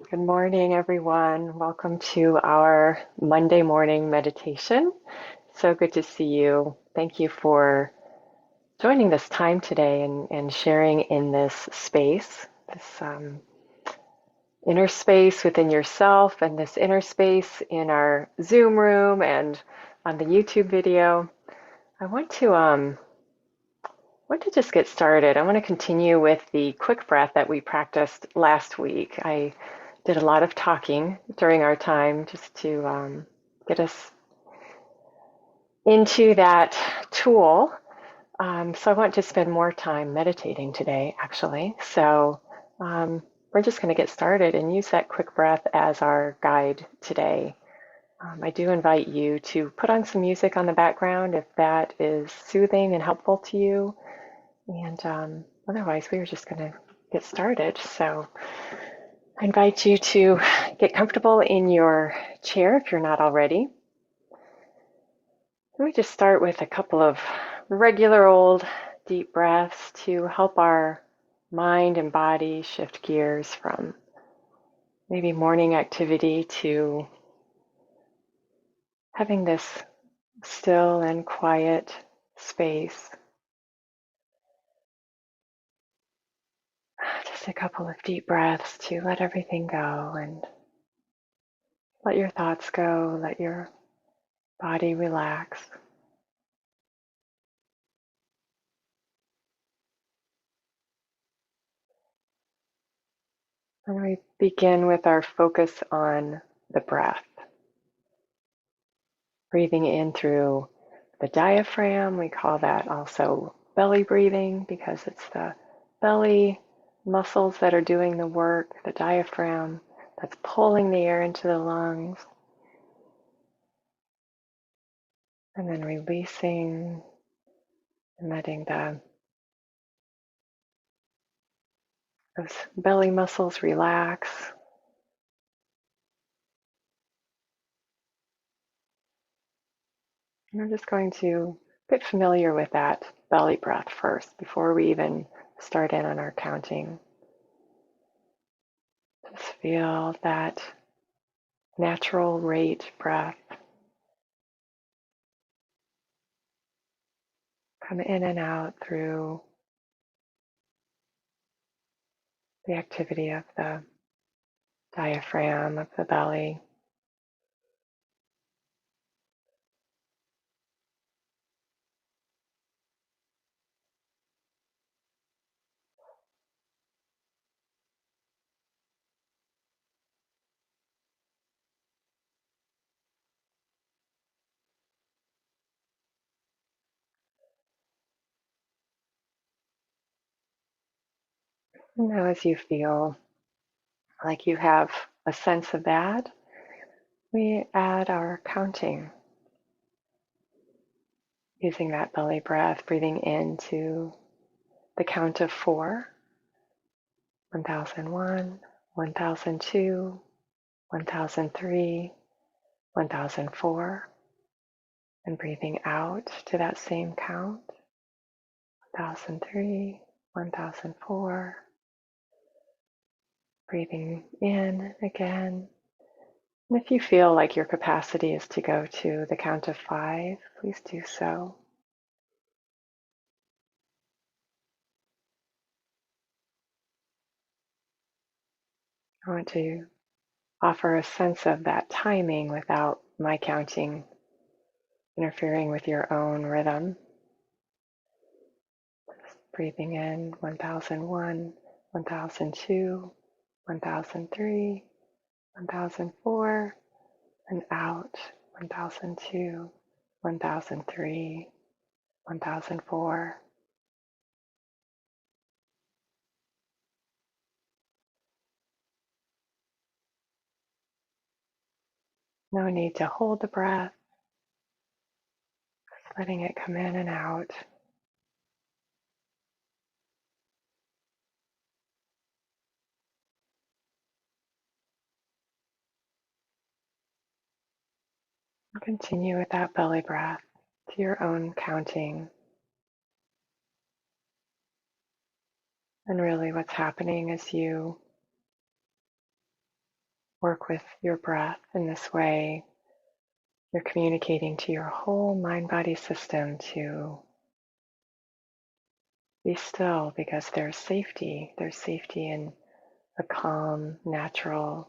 Good morning, everyone. Welcome to our Monday morning meditation. So good to see you. Thank you for joining this time today and sharing in this space, this inner space within yourself and this inner space in our Zoom room and on the YouTube video. I want to just get started. I want to continue with the quick breath that we practiced last week. I did a lot of talking during our time just to get us into that tool. So I want to spend more time meditating today, actually. So we're just going to get started and use that quick breath as our guide today. I do invite you to put on some music on the background if that is soothing and helpful to you. And otherwise, we are just going to get started. So I invite you to get comfortable in your chair if you're not already. Let me just start with a couple of regular old deep breaths to help our mind and body shift gears from maybe morning activity to having this still and quiet space. Just a couple of deep breaths to let everything go and let your thoughts go, let your body relax. And we begin with our focus on the breath. Breathing in through the diaphragm, we call that also belly breathing because it's the belly muscles that are doing the work, the diaphragm that's pulling the air into the lungs. And then releasing and letting those belly muscles relax. And we're just going to get familiar with that belly breath first before we even start in on our counting. Just feel that natural rate breath come in and out through the activity of the diaphragm, of the belly. And now, as you feel like you have a sense of that, we add our counting using that belly breath, breathing into the count of 4, 1001, 1002, 1003, 1004, and breathing out to that same count, 1003, 1004, breathing in again. And if you feel like your capacity is to go to the count of 5, please do so. I want to offer a sense of that timing without my counting interfering with your own rhythm. Breathing in 1001, 1002, 1003, 1004, and out 1002, 1003, 1004. No need to hold the breath, just letting it come in and out. Continue with that belly breath to your own counting. And really what's happening is you work with your breath in this way, you're communicating to your whole mind-body system to be still, because there's safety. There's safety in a calm, natural,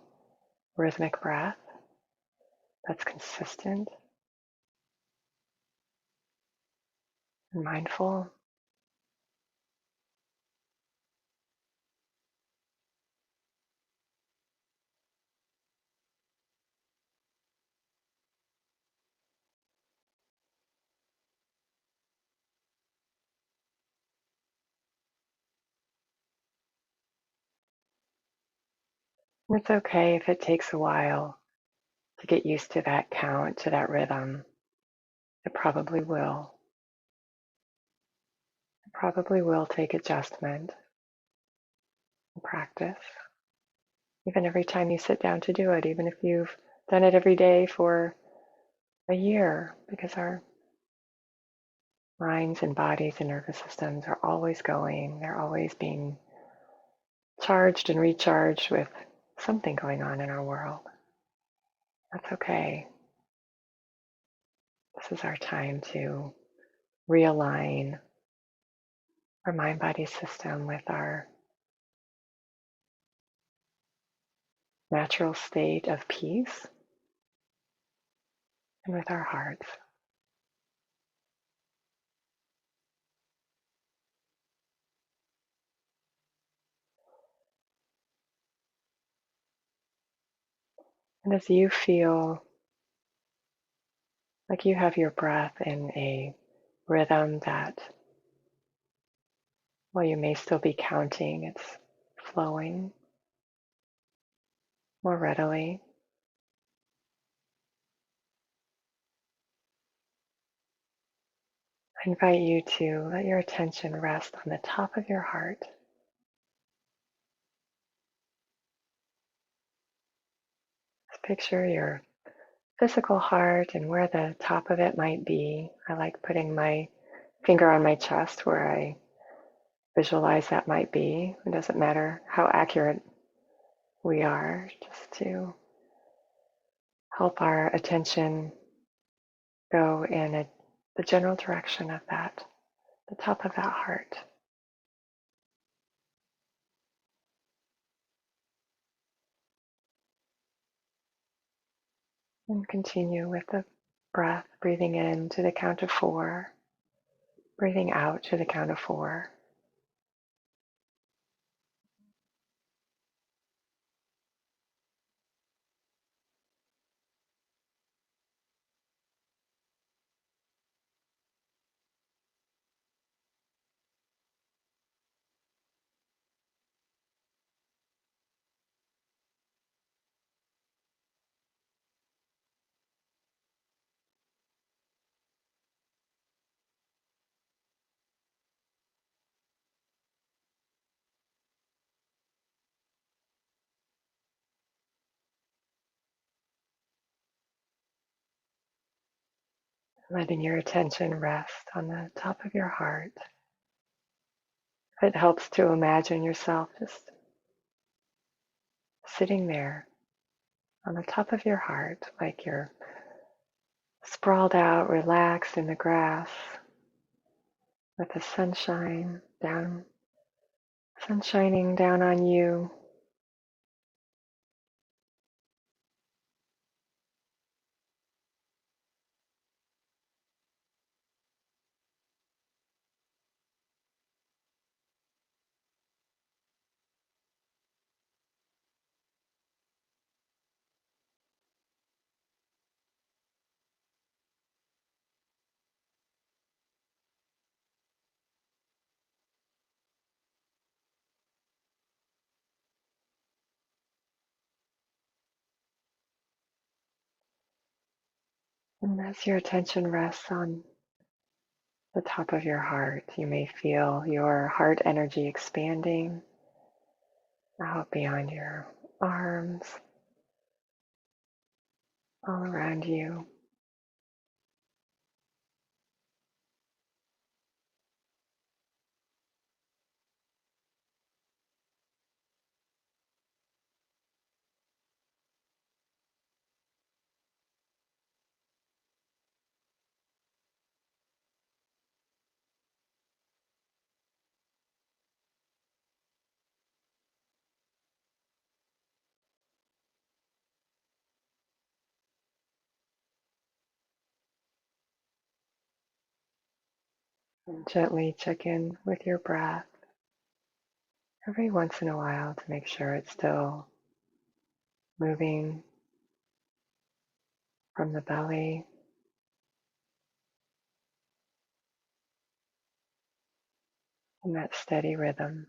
rhythmic breath that's consistent and mindful. And it's okay if it takes a while to get used to that count, to that rhythm. It probably will. It probably will take adjustment and practice. Even every time you sit down to do it, even if you've done it every day for a year, because our minds and bodies and nervous systems are always going, they're always being charged and recharged with something going on in our world. That's okay. This is our time to realign our mind body system with our natural state of peace and with our hearts. And as you feel like you have your breath in a rhythm that, while you may still be counting, it's flowing more readily. I invite you to let your attention rest on the top of your heart. Just picture your physical heart and where the top of it might be. I like putting my finger on my chest where I visualize that might be. It doesn't matter how accurate we are, just to help our attention go in the general direction of that, the top of that heart. And continue with the breath, breathing in to the count of 4, breathing out to the count of 4. Letting your attention rest on the top of your heart. It helps to imagine yourself just sitting there on the top of your heart, like you're sprawled out, relaxed in the grass with the sun shining down on you. And as your attention rests on the top of your heart, you may feel your heart energy expanding out beyond your arms, all around you. And gently check in with your breath every once in a while to make sure it's still moving from the belly in that steady rhythm.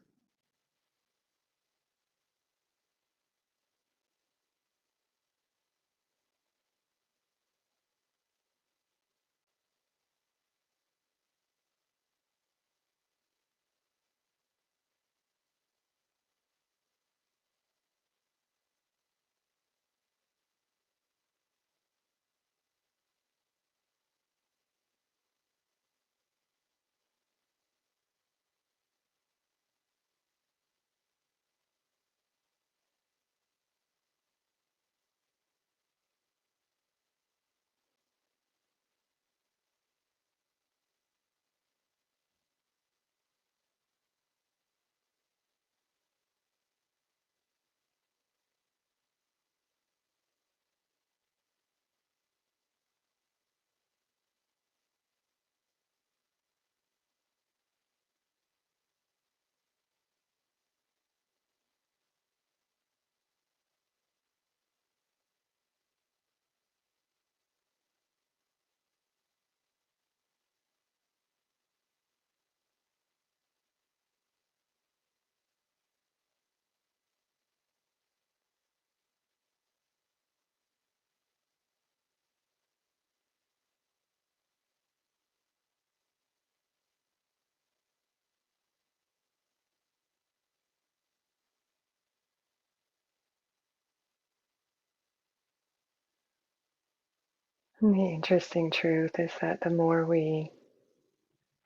And the interesting truth is that the more we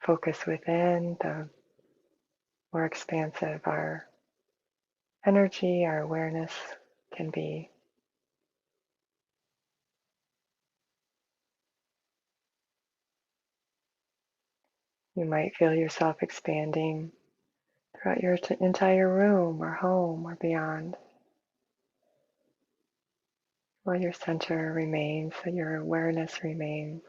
focus within, the more expansive our energy, our awareness can be. You might feel yourself expanding throughout your entire room or home or beyond, while your center remains, so your awareness remains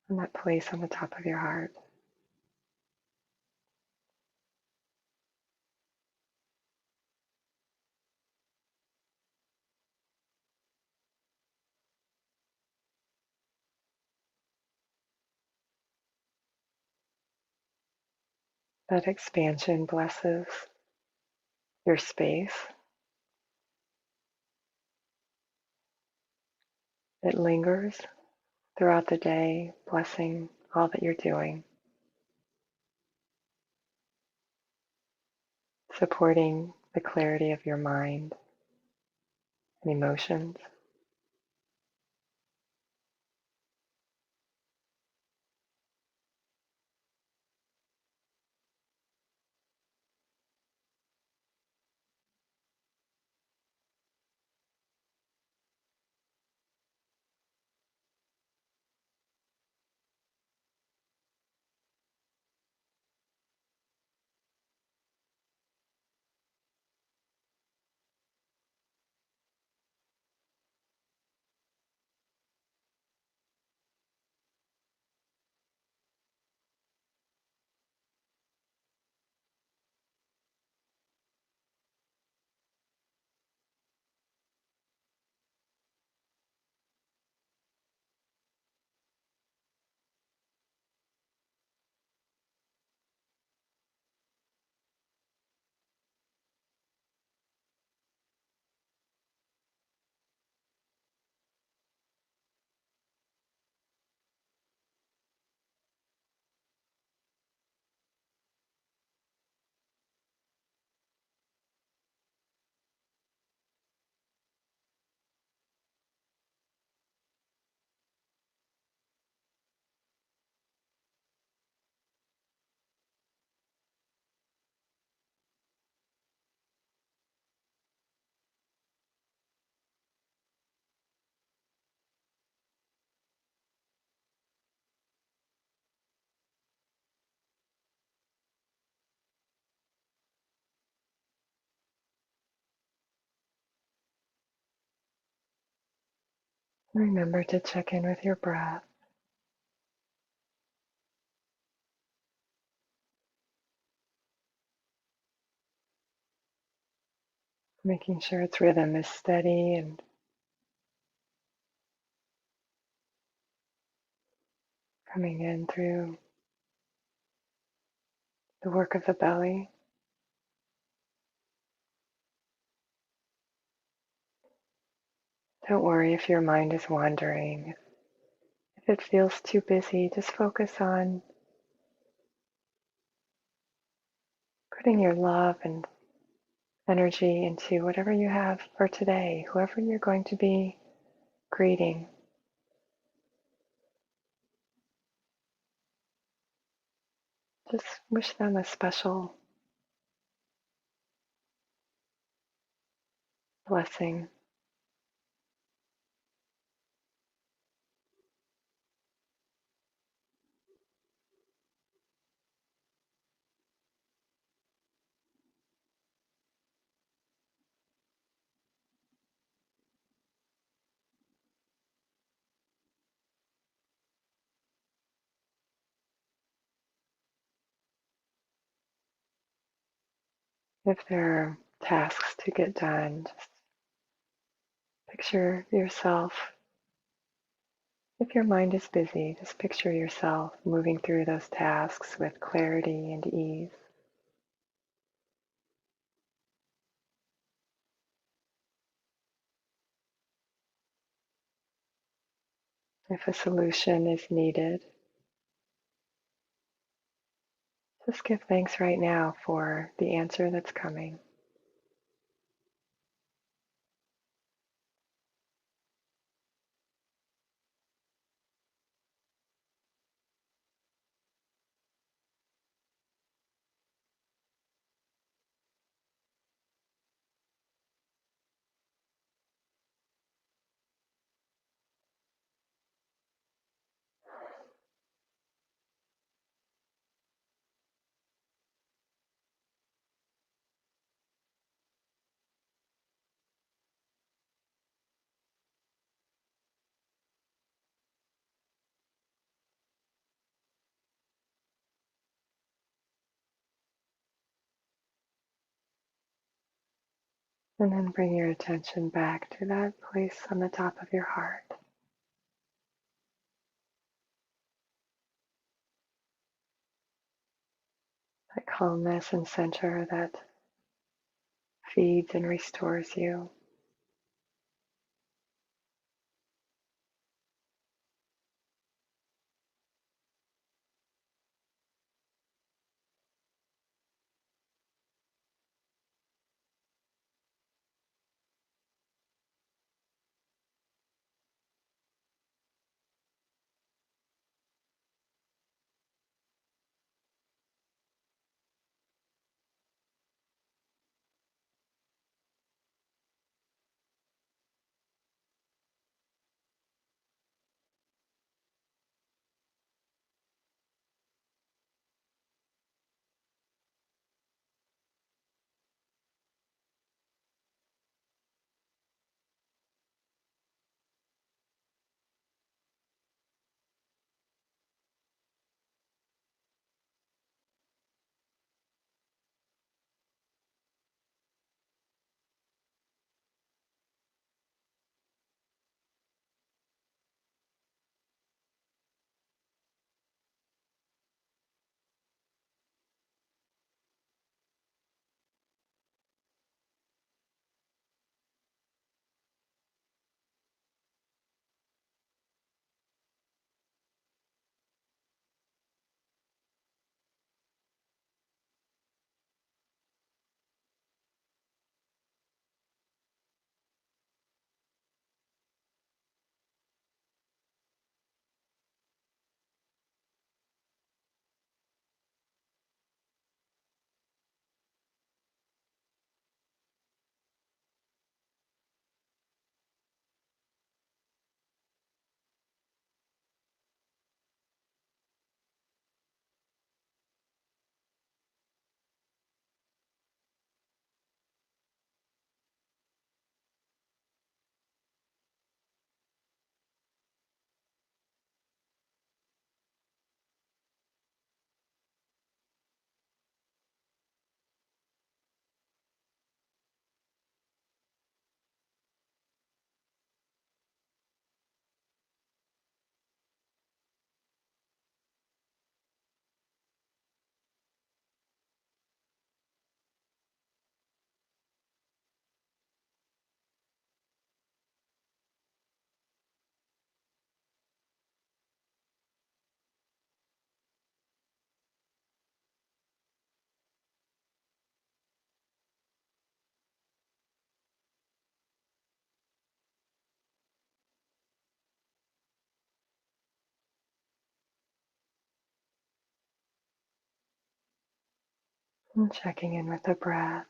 in that place on the top of your heart. That expansion blesses your space. It lingers throughout the day, blessing all that you're doing, supporting the clarity of your mind and emotions. Remember to check in with your breath. making sure its rhythm is steady and coming in through the work of the belly. Don't worry if your mind is wandering. If it feels too busy, just focus on putting your love and energy into whatever you have for today, whoever you're going to be greeting. Just wish them a special blessing. If there are tasks to get done, just picture yourself. If your mind is busy, just picture yourself moving through those tasks with clarity and ease. If a solution is needed, just give thanks right now for the answer that's coming. And then bring your attention back to that place on the top of your heart. That calmness and center that feeds and restores you. And checking in with the breath.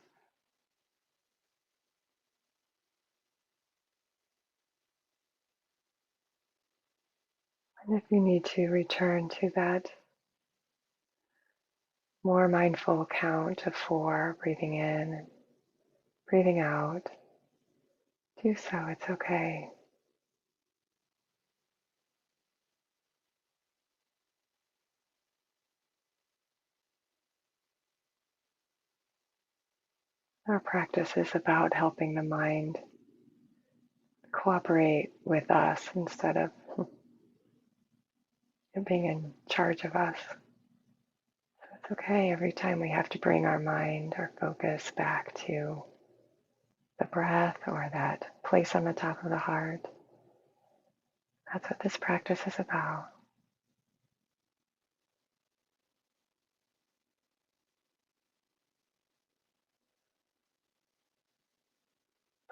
And if you need to, return to that more mindful count of 4, breathing in and breathing out. Do so, it's okay. Our practice is about helping the mind cooperate with us instead of it being in charge of us. So it's okay every time we have to bring our mind, our focus back to the breath or that place on the top of the heart. That's what this practice is about.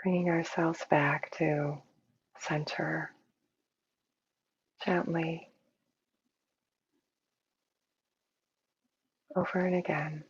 Bringing ourselves back to center gently over and again.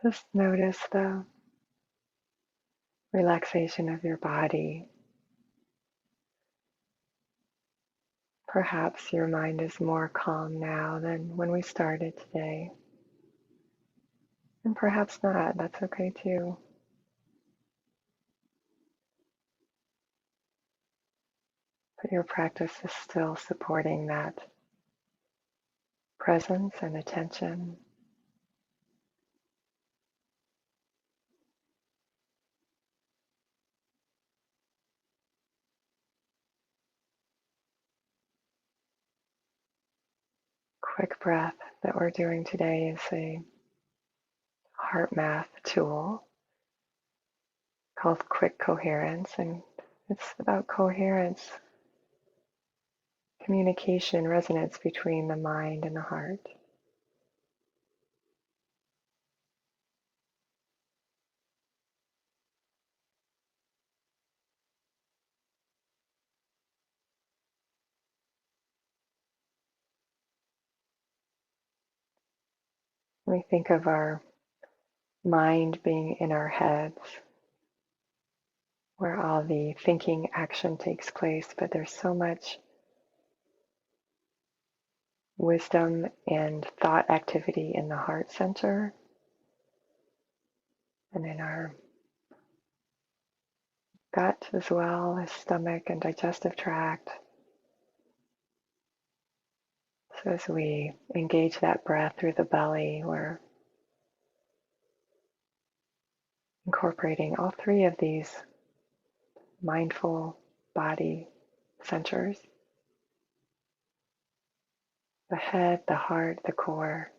Just notice the relaxation of your body. Perhaps your mind is more calm now than when we started today. And perhaps not, that's okay too. But your practice is still supporting that presence and attention. Quick breath that we're doing today is a HeartMath tool called Quick Coherence, and it's about coherence, communication, resonance between the mind and the heart. We think of our mind being in our heads, where all the thinking action takes place, but there's so much wisdom and thought activity in the heart center and in our gut as well as stomach and digestive tract. So as we engage that breath through the belly, we're incorporating all three of these mindful body centers: the head, the heart, the core.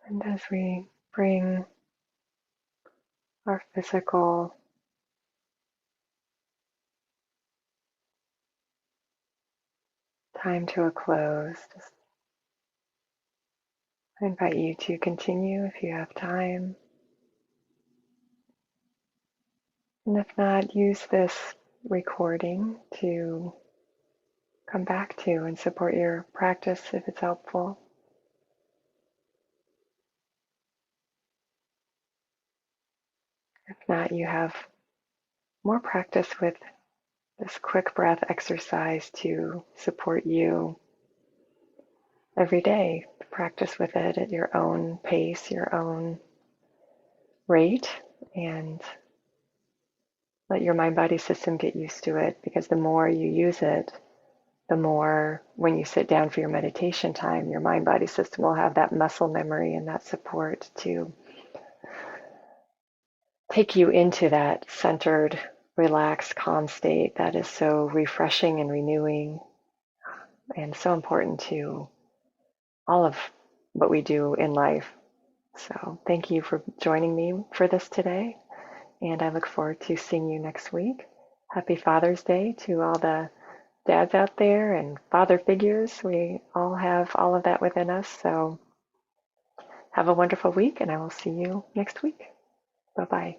And as we bring our physical time to a close, just I invite you to continue if you have time. And if not, use this recording to come back to and support your practice if it's helpful. If not, you have more practice with this quick breath exercise to support you every day. Practice with it at your own pace, your own rate, and let your mind-body system get used to it, because the more you use it, the more when you sit down for your meditation time, your mind-body system will have that muscle memory and that support to take you into that centered, relaxed, calm state that is so refreshing and renewing and so important to all of what we do in life. So thank you for joining me for this today, and I look forward to seeing you next week. Happy Father's Day to all the dads out there and father figures. We all have all of that within us. So have a wonderful week, and I will see you next week. Bye-bye.